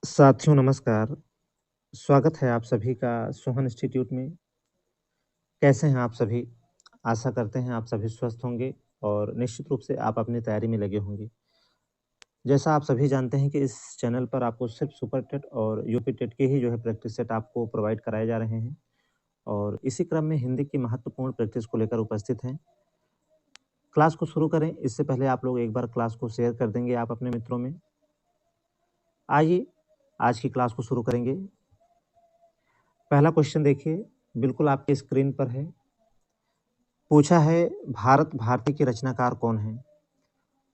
साथियों नमस्कार, स्वागत है आप सभी का सोहन इंस्टीट्यूट में। कैसे हैं आप सभी? आशा करते हैं आप सभी स्वस्थ होंगे और निश्चित रूप से आप अपनी तैयारी में लगे होंगे। जैसा आप सभी जानते हैं कि इस चैनल पर आपको सिर्फ़ सुपर टेट और यूपी टेट के ही जो है प्रैक्टिस सेट आपको प्रोवाइड कराए जा रहे हैं और इसी क्रम में हिंदी की महत्वपूर्ण प्रैक्टिस को लेकर उपस्थित हैं। क्लास को शुरू करें इससे पहले आप लोग एक बार क्लास को शेयर कर देंगे आप अपने मित्रों में। आइए, आज की क्लास को शुरू करेंगे। पहला क्वेश्चन देखिए, बिल्कुल आपकी स्क्रीन पर है। पूछा है भारत भारती के रचनाकार कौन हैं?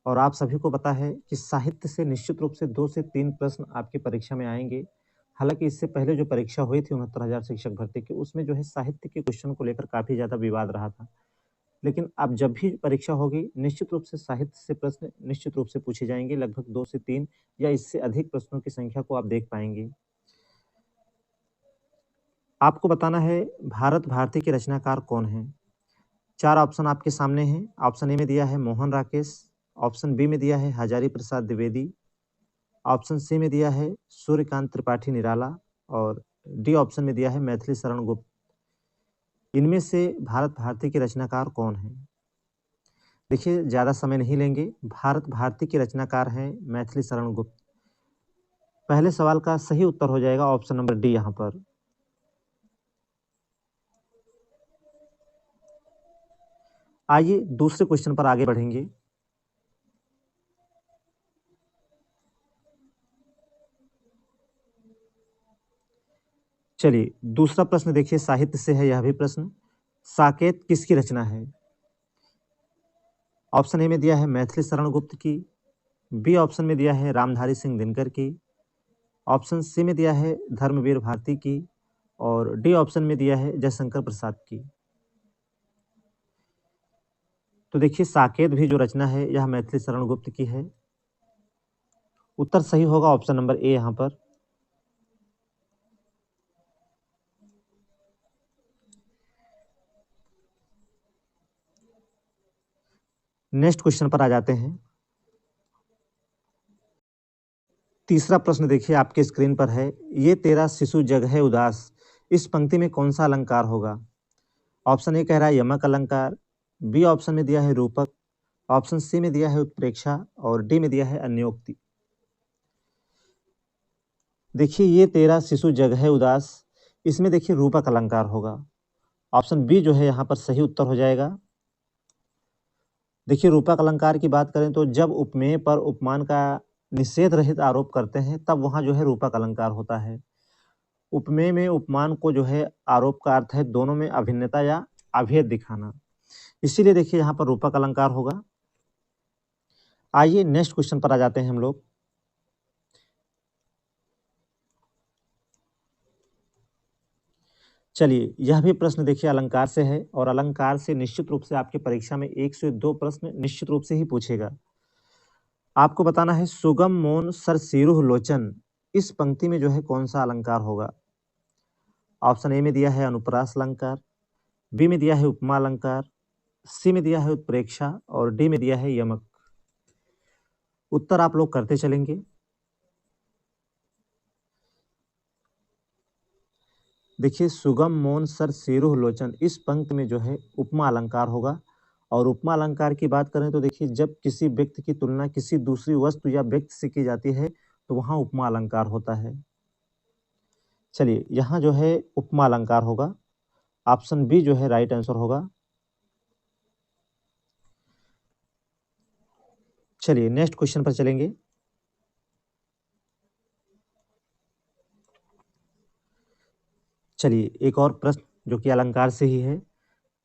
और आप सभी को पता है कि साहित्य से निश्चित रूप से 2 से 3 प्रश्न आपकी परीक्षा में आएँगे। हालाँकि इससे पहले जो परीक्षा हुई थी 69,000 शिक्षक भर्ती की, उसमें जो है साहित्य के क्वेश्चन को लेकर काफ़ी ज़्यादा विवाद रहा था। लेकिन अब जब भी परीक्षा होगी, निश्चित रूप से साहित्य से प्रश्न निश्चित रूप से पूछे जाएँगे, लगभग 2 से 3 या इससे अधिक प्रश्नों की संख्या को आप देख पाएँगे। आपको बताना है भारत भारती के रचनाकार कौन हैं? 4 ऑप्शन आपके सामने हैं। ऑप्शन ए में दिया है मोहन राकेश, ऑप्शन बी में दिया है हजारी प्रसाद द्विवेदी, ऑप्शन सी में दिया है सूर्यकांत त्रिपाठी निराला और डी ऑप्शन में दिया है मैथिली शरण गुप्त। इनमें से भारत भारती के रचनाकार कौन हैं? देखिए, ज़्यादा समय नहीं लेंगे। भारत भारती के रचनाकार हैं मैथिली शरण गुप्त। पहले सवाल का सही उत्तर हो जाएगा ऑप्शन नंबर डी यहाँ पर। आइए दूसरे क्वेश्चन पर आगे बढ़ेंगे। चलिए, दूसरा प्रश्न देखिए साहित्य से है यह भी प्रश्न। साकेत किसकी रचना है? ऑप्शन ए में दिया है मैथिली शरण गुप्त की, बी ऑप्शन में दिया है रामधारी सिंह दिनकर की, ऑप्शन सी में दिया है धर्मवीर भारती की और डी ऑप्शन में दिया है जयशंकर प्रसाद की। तो देखिए साकेत भी जो रचना है यह मैथिली शरण गुप्त की है। उत्तर सही होगा ऑप्शन नंबर ए यहाँ पर। नेक्स्ट क्वेश्चन पर आ जाते हैं। तीसरा प्रश्न देखिए आपके स्क्रीन पर है, ये तेरा शिशु जग है उदास, इस पंक्ति में कौन सा अलंकार होगा? ऑप्शन ए कह रहा है यमक अलंकार, बी ऑप्शन में दिया है रूपक, ऑप्शन सी में दिया है उत्प्रेक्षा और डी में दिया है अन्योक्ति। देखिए ये तेरा शिशु जग है उदास, इसमें देखिए रूपक अलंकार होगा। ऑप्शन बी जो है यहाँ पर सही उत्तर हो जाएगा। देखिए रूपक अलंकार की बात करें तो जब उपमेय पर उपमान का निषेध रहित आरोप करते हैं तब वहाँ जो है रूपक अलंकार होता है। उपमेय में उपमान को जो है आरोप का अर्थ है दोनों में अभिन्नता या अभेद दिखाना, इसीलिए देखिए यहाँ पर रूपक अलंकार होगा। आइए नेक्स्ट क्वेश्चन पर आ जाते हैं हम लोग। चलिए यह भी प्रश्न देखिए अलंकार से है और अलंकार से निश्चित रूप से आपकी परीक्षा में 1 से 2 प्रश्न निश्चित रूप से ही पूछेगा। आपको बताना है सुगम मौन सर सिरुह लोचन, इस पंक्ति में जो है कौन सा अलंकार होगा? ऑप्शन ए में दिया है अनुप्रास अलंकार, बी में दिया है उपमा अलंकार, सी में दिया है उत्प्रेक्षा और डी में दिया है यमक। उत्तर आप लोग करते चलेंगे। देखिए सुगम मौन सर सिरुह लोचन, इस पंक्ति में जो है उपमा अलंकार होगा और उपमा अलंकार की बात करें तो देखिए जब किसी व्यक्ति की तुलना किसी दूसरी वस्तु या व्यक्ति से की जाती है तो वहाँ उपमा अलंकार होता है। चलिए यहाँ जो है उपमा अलंकार होगा। ऑप्शन बी जो है राइट आंसर होगा। चलिए नेक्स्ट क्वेश्चन पर चलेंगे। चलिए एक और प्रश्न जो कि अलंकार से ही है।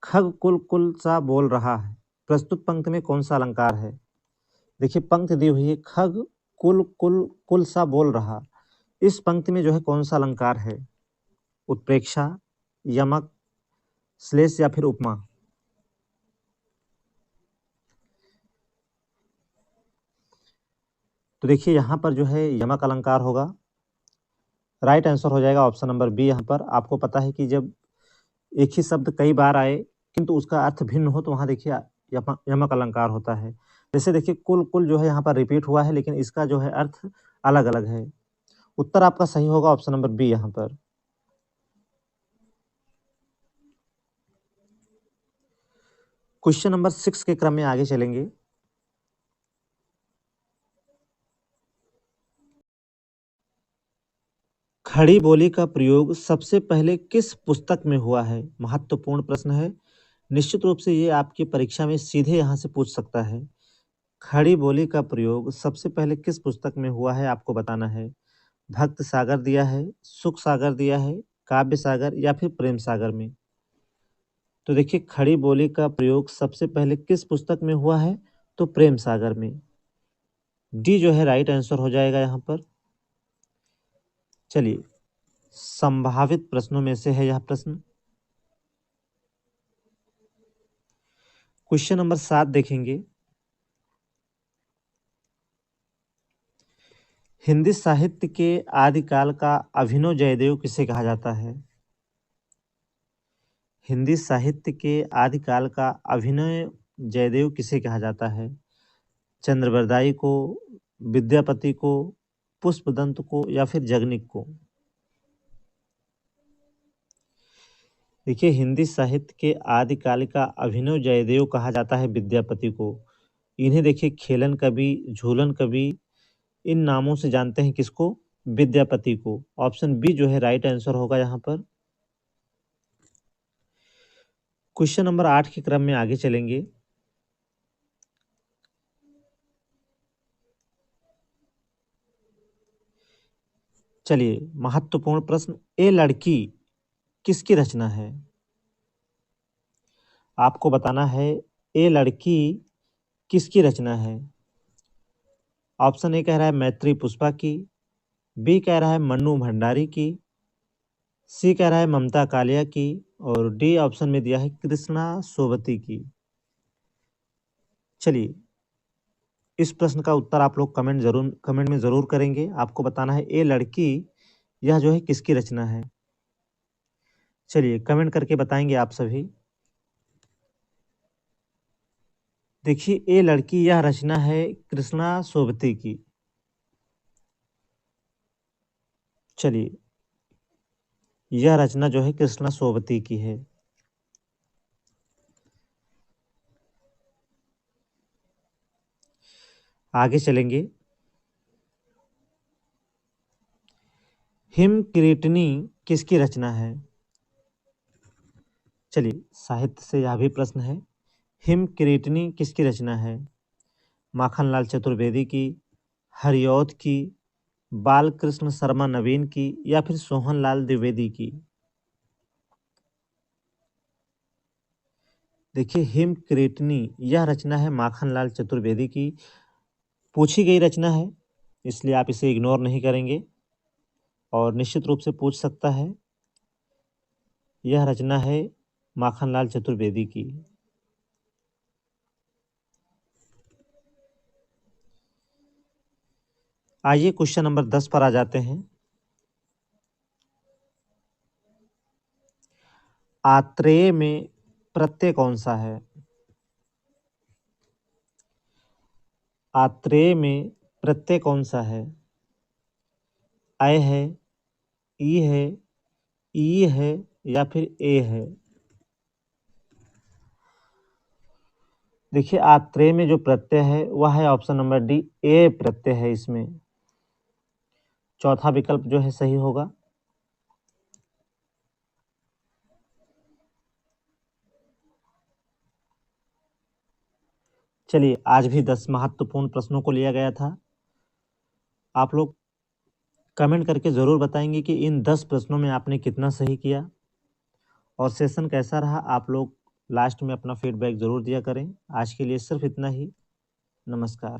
खग कुल कुल सा बोल रहा है, प्रस्तुत पंक्ति में कौन सा अलंकार है? देखिए पंक्ति दी हुई है खग कुल कुल कुल सा बोल रहा, इस पंक्ति में जो है कौन सा अलंकार है? उत्प्रेक्षा, यमक, श्लेष या फिर उपमा? तो देखिए यहाँ पर जो है यमक अलंकार होगा। राइट आंसर हो जाएगा ऑप्शन नंबर बी। यहाँ पर आपको पता है कि जब एक ही शब्द कई बार आए किंतु उसका अर्थ भिन्न हो तो वहाँ देखिए यमक अलंकार होता है। जैसे देखिए कुल कुल जो है यहाँ पर रिपीट हुआ है लेकिन इसका जो है अर्थ अलग अलग है। उत्तर आपका सही होगा ऑप्शन नंबर बी यहाँ पर। क्वेश्चन नंबर 6 के क्रम में आगे चलेंगे। खड़ी बोली का प्रयोग सबसे पहले किस पुस्तक में हुआ है? महत्वपूर्ण प्रश्न है। निश्चित रूप से ये आपकी परीक्षा में सीधे यहाँ से पूछ सकता है। खड़ी बोली का प्रयोग सबसे पहले किस पुस्तक में हुआ है आपको बताना है। भक्त सागर दिया है, सुख सागर दिया है, काव्य सागर या फिर प्रेम सागर में। तो देखिए खड़ी बोली का प्रयोग सबसे पहले किस पुस्तक में हुआ है? तो प्रेम सागर में। डी जो है राइट आंसर हो जाएगा यहाँ पर। चलिए, संभावित प्रश्नों में से है यह प्रश्न। क्वेश्चन नंबर 7 देखेंगे। हिंदी साहित्य के आदिकाल का अभिनव जयदेव किसे कहा जाता है? हिंदी साहित्य के आदिकाल का अभिनव जयदेव किसे कहा जाता है? चंद्रबरदाई को, विद्यापति को, पुष्पदंत को या फिर जगनिक को? देखिए हिंदी साहित्य के आदिकाल का अभिनव जयदेव कहा जाता है विद्यापति को। इन्हें देखिए खेलन कवि, झूलन कवि, इन नामों से जानते हैं किसको? विद्यापति को। ऑप्शन बी जो है राइट आंसर होगा यहाँ पर। क्वेश्चन नंबर 8 के क्रम में आगे चलेंगे। चलिए, महत्वपूर्ण प्रश्न, ए लड़की किसकी रचना है? आपको बताना है ए लड़की किसकी रचना है। ऑप्शन ए कह रहा है मैत्री पुष्पा की, बी कह रहा है मन्नू भंडारी की, सी कह रहा है ममता कालिया की और डी ऑप्शन में दिया है कृष्णा सोबती की। चलिए, इस प्रश्न का उत्तर आप लोग कमेंट में जरूर करेंगे। आपको बताना है ए लड़की यह जो है किसकी रचना है। चलिए कमेंट करके बताएंगे आप सभी। देखिए ए लड़की यह रचना है कृष्णा सोबती की। चलिए, यह रचना जो है कृष्णा सोबती की है। आगे चलेंगे। हिम किरीटनी किसकी रचना है? चलिए, साहित्य से यह भी प्रश्न है। हिम किरीटनी किसकी रचना है? माखनलाल चतुर्वेदी की, हरिऔध की, बालकृष्ण शर्मा नवीन की या फिर सोहनलाल द्विवेदी की? देखिए हिम किरीटनी यह रचना है माखनलाल चतुर्वेदी की। पूछी गई रचना है, इसलिए आप इसे इग्नोर नहीं करेंगे और निश्चित रूप से पूछ सकता है। यह रचना है माखनलाल चतुर्वेदी की। आइए क्वेश्चन नंबर 10 पर आ जाते हैं। आत्रेय में प्रत्यय कौन सा है? आत्रेय में प्रत्यय कौन सा है? अय है, ई है, ई है या फिर ए है? देखिए आत्रेय में जो प्रत्यय है वह है ऑप्शन नंबर डी, ए प्रत्यय है इसमें। चौथा विकल्प जो है सही होगा। चलिए, आज भी 10 महत्वपूर्ण प्रश्नों को लिया गया था। आप लोग कमेंट करके ज़रूर बताएंगे कि इन 10 प्रश्नों में आपने कितना सही किया और सेशन कैसा रहा। आप लोग लास्ट में अपना फीडबैक ज़रूर दिया करें। आज के लिए सिर्फ इतना ही। नमस्कार।